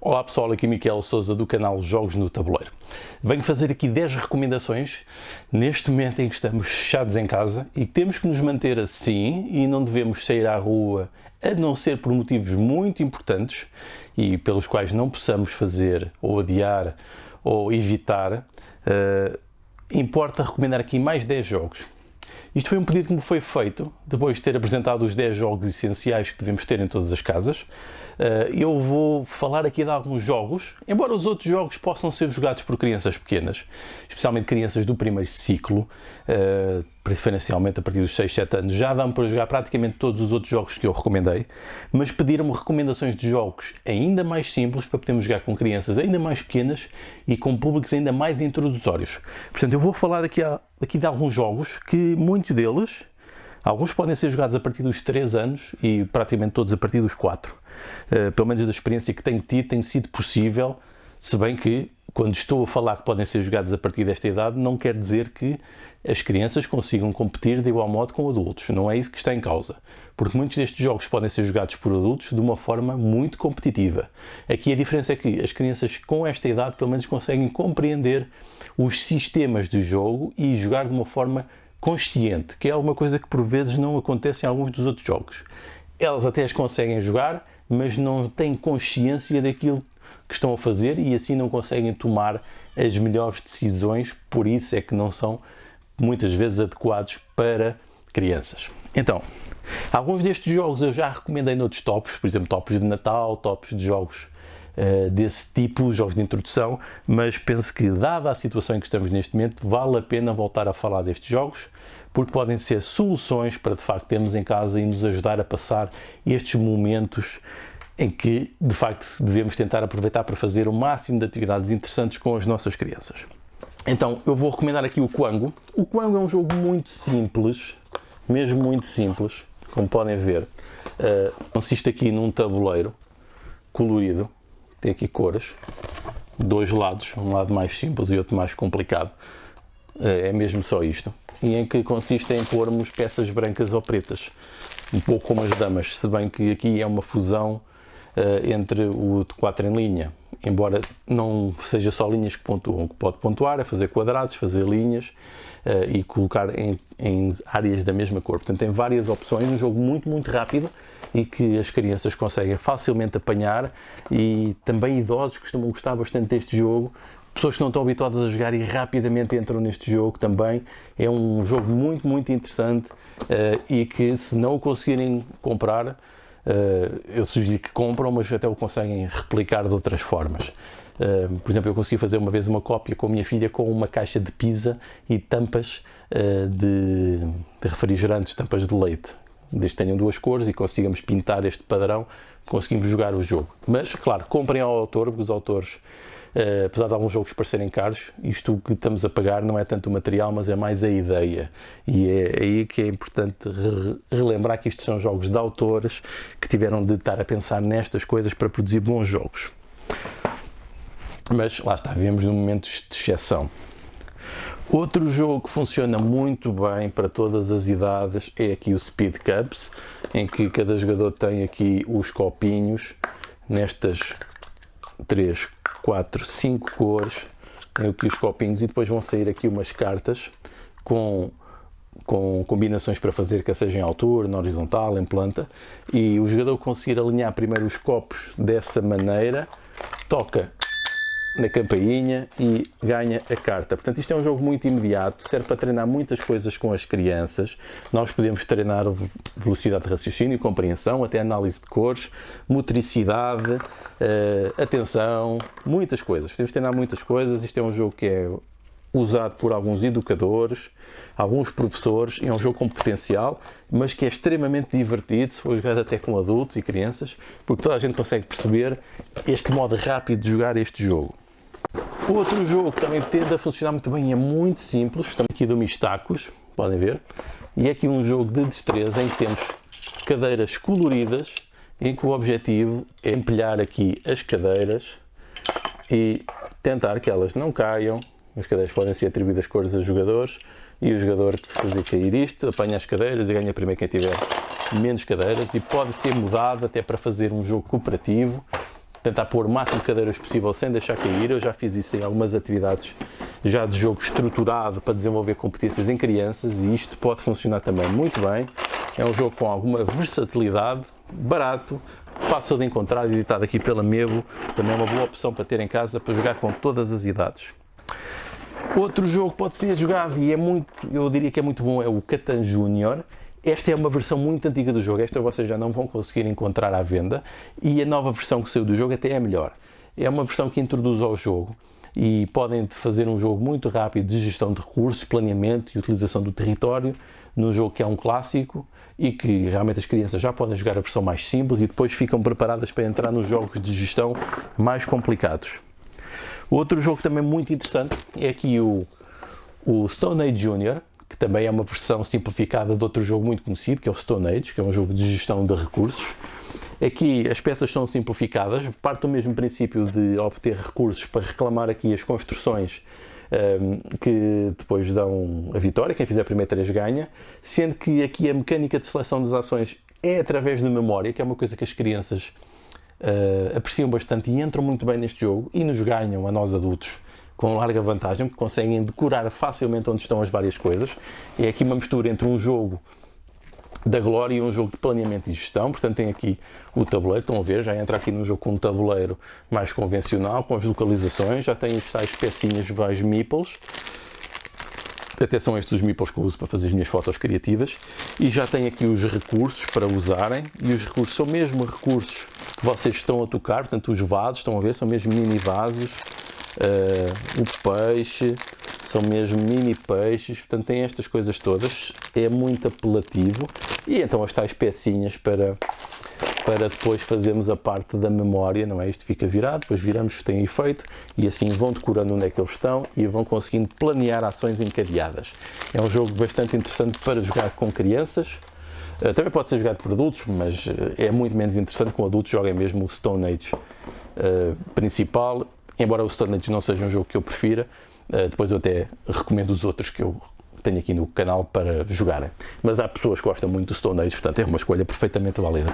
Olá pessoal, aqui Miquel Sousa do canal Jogos no Tabuleiro. Venho fazer aqui 10 recomendações neste momento em que estamos fechados em casa e que temos que nos manter assim e não devemos sair à rua a não ser por motivos muito importantes e pelos quais não possamos fazer ou adiar ou evitar. Importa recomendar aqui mais 10 jogos. Isto foi um pedido que me foi feito depois de ter apresentado os 10 jogos essenciais que devemos ter em todas as casas. Eu vou falar aqui de alguns jogos, embora os outros jogos possam ser jogados por crianças pequenas, especialmente crianças do primeiro ciclo, preferencialmente a partir dos 6, 7 anos, já dão para jogar praticamente todos os outros jogos que eu recomendei, mas pediram-me recomendações de jogos ainda mais simples para podermos jogar com crianças ainda mais pequenas e com públicos ainda mais introdutórios. Portanto, eu vou falar aqui de alguns jogos que muitos deles, alguns podem ser jogados a partir dos 3 anos e praticamente todos a partir dos 4. Pelo menos da experiência que tenho tido, tem sido possível, se bem que, quando estou a falar que podem ser jogados a partir desta idade, não quer dizer que as crianças consigam competir de igual modo com adultos. Não é isso que está em causa. Porque muitos destes jogos podem ser jogados por adultos de uma forma muito competitiva. Aqui a diferença é que as crianças com esta idade, pelo menos, conseguem compreender os sistemas de jogo e jogar de uma forma consciente, que é alguma coisa que por vezes não acontece em alguns dos outros jogos. Elas até as conseguem jogar, mas não têm consciência daquilo que estão a fazer e assim não conseguem tomar as melhores decisões, por isso é que não são muitas vezes adequados para crianças. Então, alguns destes jogos eu já recomendei noutros tops, por exemplo, tops de Natal, tops de jogos desse tipo, jogos de introdução, mas penso que, dada a situação em que estamos neste momento, vale a pena voltar a falar destes jogos, porque podem ser soluções para de facto termos em casa e nos ajudar a passar estes momentos em que de facto devemos tentar aproveitar para fazer o máximo de atividades interessantes com as nossas crianças. Então eu vou recomendar aqui o Quango. O Quango é um jogo muito simples, mesmo muito simples, como podem ver. Consiste aqui num tabuleiro colorido, tem aqui cores, dois lados, um lado mais simples e outro mais complicado. É mesmo só isto. E em que consiste em pormos peças brancas ou pretas, um pouco como as damas, se bem que aqui é uma fusão entre o de 4 em linha, embora não seja só linhas que pontuam. O que pode pontuar é fazer quadrados, fazer linhas e colocar em áreas da mesma cor. Portanto, tem várias opções, um jogo muito, muito rápido e que as crianças conseguem facilmente apanhar e também idosos costumam gostar bastante deste jogo. Pessoas que não estão habituadas a jogar e rapidamente entram neste jogo também. É um jogo muito, muito interessante e que, se não o conseguirem comprar, eu sugiro que compram, mas até o conseguem replicar de outras formas. Por exemplo, eu consegui fazer uma vez uma cópia com a minha filha com uma caixa de pizza e tampas de refrigerantes, tampas de leite. Desde que tenham duas cores e consigamos pintar este padrão, conseguimos jogar o jogo. Mas, claro, comprem ao autor, porque os autores, apesar de alguns jogos parecerem caros, isto que estamos a pagar não é tanto o material, mas é mais a ideia. E é aí que é importante relembrar que estes são jogos de autores que tiveram de estar a pensar nestas coisas para produzir bons jogos. Mas lá está, vivemos num momento de exceção. Outro jogo que funciona muito bem para todas as idades é aqui o Speed Cups, em que cada jogador tem aqui os copinhos nestas 3, 4, 5 cores, tem aqui os copinhos e depois vão sair aqui umas cartas com combinações para fazer, quer seja em altura, na horizontal, em planta, e o jogador conseguir alinhar primeiro os copos dessa maneira, toca na campainha e ganha a carta. Portanto, isto é um jogo muito imediato, serve para treinar muitas coisas com as crianças. Nós podemos treinar velocidade de raciocínio, compreensão, até análise de cores, motricidade, atenção, muitas coisas. Podemos treinar muitas coisas. Isto é um jogo que é usado por alguns educadores, alguns professores, é um jogo com potencial, mas que é extremamente divertido, se for jogado até com adultos e crianças, porque toda a gente consegue perceber este modo rápido de jogar este jogo. Outro jogo que também tende a funcionar muito bem e é muito simples, estamos aqui do Mistacos, podem ver, e é aqui um jogo de destreza em que temos cadeiras coloridas, em que o objetivo é empilhar aqui as cadeiras e tentar que elas não caiam. As cadeiras podem ser atribuídas cores a jogadores e o jogador que fazer cair isto apanha as cadeiras e ganha primeiro quem tiver menos cadeiras, e pode ser mudado até para fazer um jogo cooperativo. tentar pôr o máximo de cadeiras possível sem deixar cair. Eu já fiz isso em algumas atividades já de jogo estruturado para desenvolver competências em crianças e isto pode funcionar também muito bem. É um jogo com alguma versatilidade, barato, fácil de encontrar, editado aqui pela Mevo, também é uma boa opção para ter em casa para jogar com todas as idades. Outro jogo que pode ser jogado e eu diria que é muito bom, é o Catan Junior. Esta é uma versão muito antiga do jogo, esta vocês já não vão conseguir encontrar à venda e a nova versão que saiu do jogo até é melhor. É uma versão que introduz ao jogo e podem fazer um jogo muito rápido de gestão de recursos, planeamento e utilização do território, num jogo que é um clássico e que realmente as crianças já podem jogar a versão mais simples e depois ficam preparadas para entrar nos jogos de gestão mais complicados. Outro jogo também muito interessante é aqui o Stone Age Junior, que também é uma versão simplificada de outro jogo muito conhecido, que é o Stone Age, que é um jogo de gestão de recursos. Aqui as peças são simplificadas, parte do mesmo princípio de obter recursos para reclamar aqui as construções que depois dão a vitória, quem fizer primeiro 3 ganha, sendo que aqui a mecânica de seleção das ações é através de memória, que é uma coisa que as crianças apreciam bastante e entram muito bem neste jogo e nos ganham a nós adultos com larga vantagem, porque conseguem decorar facilmente onde estão as várias coisas. É aqui uma mistura entre um jogo da glória e um jogo de planeamento e gestão, portanto tem aqui o tabuleiro, estão a ver, já entra aqui num jogo com um tabuleiro mais convencional, com as localizações, já tem os tais pecinhas, vários meeples, até são estes os meeples que eu uso para fazer as minhas fotos criativas, e já tem aqui os recursos para usarem, e os recursos são mesmo recursos que vocês estão a tocar, portanto os vasos, estão a ver, são mesmo mini vasos, o peixe, são mesmo mini peixes, portanto tem estas coisas todas, é muito apelativo, e então as tais pecinhas para depois fazermos a parte da memória, não é? Isto fica virado, depois viramos, tem efeito, e assim vão decorando onde é que eles estão e vão conseguindo planear ações encadeadas. É um jogo bastante interessante para jogar com crianças, também pode ser jogado por adultos, mas é muito menos interessante com adultos, joguem mesmo o Stone Age principal, embora o Stone Age não seja um jogo que eu prefira, depois eu até recomendo os outros que eu tenho aqui no canal para jogarem. Mas há pessoas que gostam muito do Stone Age, portanto é uma escolha perfeitamente válida.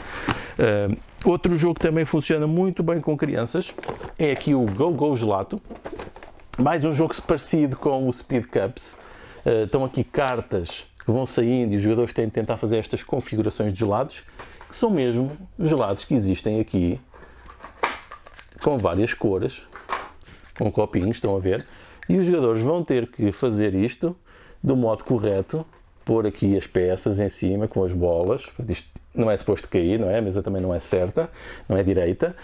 Outro jogo que também funciona muito bem com crianças é aqui o Go Go Gelato. Mais um jogo parecido com o Speed Cups. Estão aqui cartas que vão saindo e os jogadores têm de tentar fazer estas configurações de gelados, que são mesmo gelados que existem aqui, com várias cores, com copinhos, estão a ver? E os jogadores vão ter que fazer isto do modo correto, pôr aqui as peças em cima com as bolas. Isto não é suposto cair, não é? A mesa também não é certa, não é direita.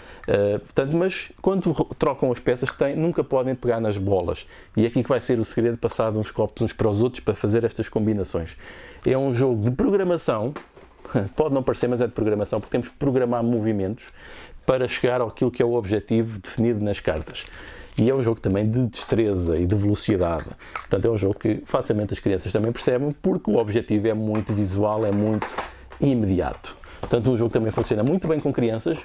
Portanto, mas quando trocam as peças nunca podem pegar nas bolas. E é aqui que vai ser o segredo, passar de uns copos uns para os outros para fazer estas combinações. É um jogo de programação, pode não parecer, mas é de programação, porque temos que programar movimentos para chegar àquilo que é o objetivo definido nas cartas. E é um jogo também de destreza e de velocidade. Portanto, é um jogo que facilmente as crianças também percebem, porque o objetivo é muito visual, é muito imediato. Portanto, o jogo também funciona muito bem com crianças,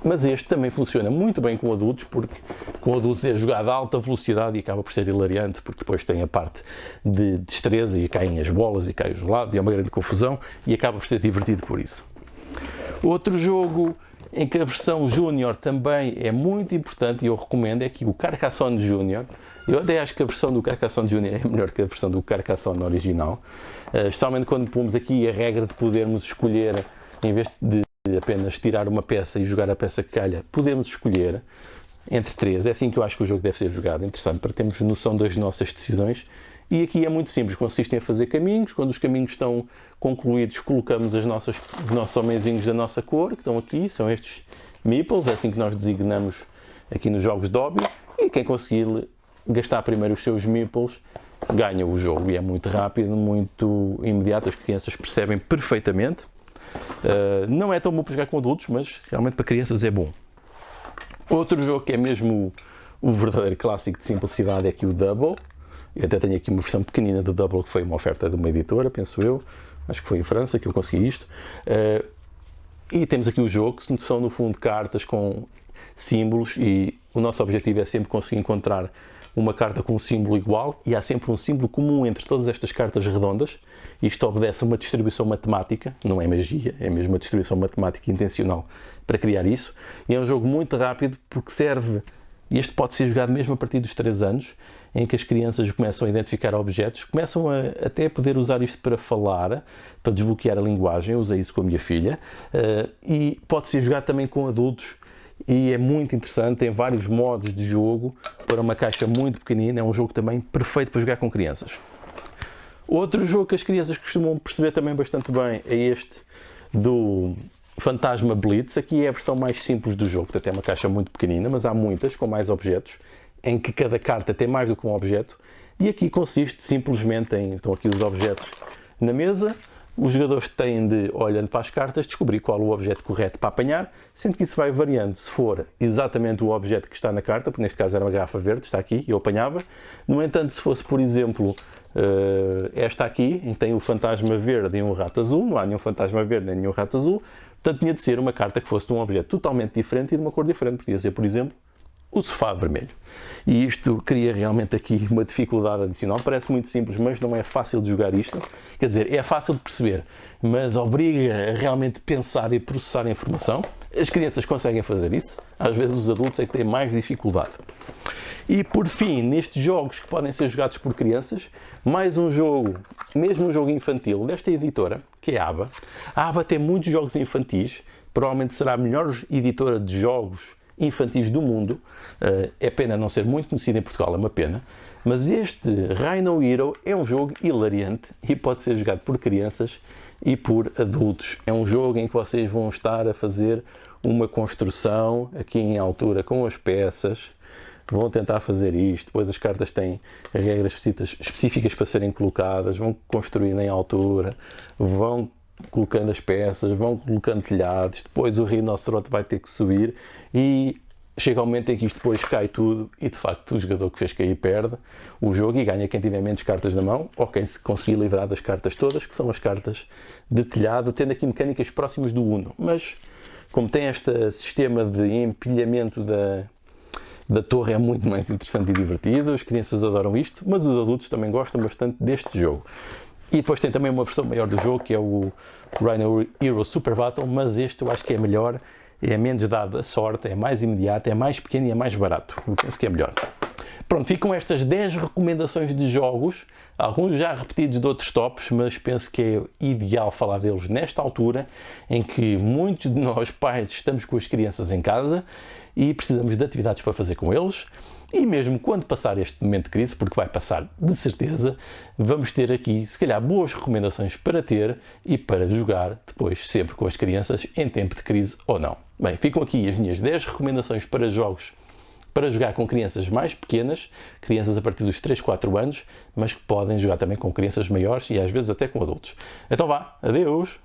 mas este também funciona muito bem com adultos, porque com adultos é jogado a alta velocidade e acaba por ser hilariante, porque depois tem a parte de destreza e caem as bolas e cai o gelado e é uma grande confusão e acaba por ser divertido por isso. Outro jogo em que a versão Júnior também é muito importante e eu recomendo é aqui o Carcassonne Júnior. Eu até acho que a versão do Carcassonne Júnior é melhor que a versão do Carcassonne original, especialmente quando pomos aqui a regra de podermos escolher, em vez de apenas tirar uma peça e jogar a peça que calha, podemos escolher entre 3. É assim que eu acho que o jogo deve ser jogado, interessante, para termos noção das nossas decisões. E aqui é muito simples, consiste em fazer caminhos. Quando os caminhos estão concluídos, colocamos os nossos homenzinhos da nossa cor, que estão aqui, são estes meeples, é assim que nós designamos aqui nos jogos de hobby, e quem conseguir gastar primeiro os seus meeples ganha o jogo, e é muito rápido, muito imediato, as crianças percebem perfeitamente. Não é tão bom para jogar com adultos, mas realmente para crianças é bom. Outro jogo que é mesmo o verdadeiro clássico de simplicidade é aqui o Double. Eu até tenho aqui uma versão pequenina do Double, que foi uma oferta de uma editora, penso eu. Acho que foi em França que eu consegui isto. E temos aqui o jogo, que são no fundo cartas com símbolos, e o nosso objetivo é sempre conseguir encontrar uma carta com um símbolo igual, e há sempre um símbolo comum entre todas estas cartas redondas. Isto obedece a uma distribuição matemática, não é magia, é mesmo uma distribuição matemática intencional para criar isso. E é um jogo muito rápido porque serve, e este pode ser jogado mesmo a partir dos 3 anos, em que as crianças começam a identificar objetos, começam até a poder usar isto para falar, para desbloquear a linguagem. Eu usei isso com a minha filha, e pode ser jogado também com adultos, e é muito interessante, tem vários modos de jogo, para uma caixa muito pequenina, é um jogo também perfeito para jogar com crianças. Outro jogo que as crianças costumam perceber também bastante bem é este do Fantasma Blitz. Aqui é a versão mais simples do jogo, portanto é uma caixa muito pequenina, mas há muitas com mais objetos, em que cada carta tem mais do que um objeto, e aqui consiste simplesmente em, estão aqui os objetos na mesa, os jogadores têm de, olhando para as cartas, descobrir qual o objeto correto para apanhar, sendo que isso vai variando. Se for exatamente o objeto que está na carta, porque neste caso era uma garrafa verde, está aqui, eu apanhava. No entanto, se fosse, por exemplo, esta aqui, em que tem o fantasma verde e um rato azul, não há nenhum fantasma verde nem nenhum rato azul, portanto tinha de ser uma carta que fosse de um objeto totalmente diferente e de uma cor diferente. Podia ser, por exemplo, o sofá vermelho. E isto cria realmente aqui uma dificuldade adicional. Parece muito simples, mas não é fácil de jogar isto. Quer dizer, é fácil de perceber, mas obriga a realmente pensar e processar a informação. As crianças conseguem fazer isso, às vezes os adultos é que têm mais dificuldade. E por fim, nestes jogos que podem ser jogados por crianças, mais um jogo, mesmo um jogo infantil, desta editora, que é a ABA. A ABA tem muitos jogos infantis, provavelmente será a melhor editora de jogos infantis do mundo. É pena não ser muito conhecido em Portugal, é uma pena, mas este Rhino Hero é um jogo hilariante e pode ser jogado por crianças e por adultos. É um jogo em que vocês vão estar a fazer uma construção aqui em altura com as peças, vão tentar fazer isto, depois as cartas têm regras específicas para serem colocadas, vão construindo em altura, vão colocando as peças, vão colocando telhados, depois o rinoceronte vai ter que subir e chega ao momento em que isto depois cai tudo e de facto o jogador que fez cair perde o jogo e ganha quem tiver menos cartas na mão ou quem se conseguir livrar das cartas todas, que são as cartas de telhado, tendo aqui mecânicas próximas do Uno, mas como tem este sistema de empilhamento da torre, é muito mais interessante e divertido. As crianças adoram isto, mas os adultos também gostam bastante deste jogo. E depois tem também uma versão maior do jogo, que é o Rhino Hero Super Battle, mas este eu acho que é melhor, é menos dado a sorte, é mais imediato, é mais pequeno e é mais barato. Eu penso que é melhor. Pronto, ficam estas 10 recomendações de jogos, alguns já repetidos de outros tops, mas penso que é ideal falar deles nesta altura, em que muitos de nós, pais, estamos com as crianças em casa e precisamos de atividades para fazer com eles. E mesmo quando passar este momento de crise, porque vai passar de certeza, vamos ter aqui, se calhar, boas recomendações para ter e para jogar depois, sempre com as crianças, em tempo de crise ou não. Bem, ficam aqui as minhas 10 recomendações para jogos para jogar com crianças mais pequenas, crianças a partir dos 3, 4 anos, mas que podem jogar também com crianças maiores e às vezes até com adultos. Então vá, adeus!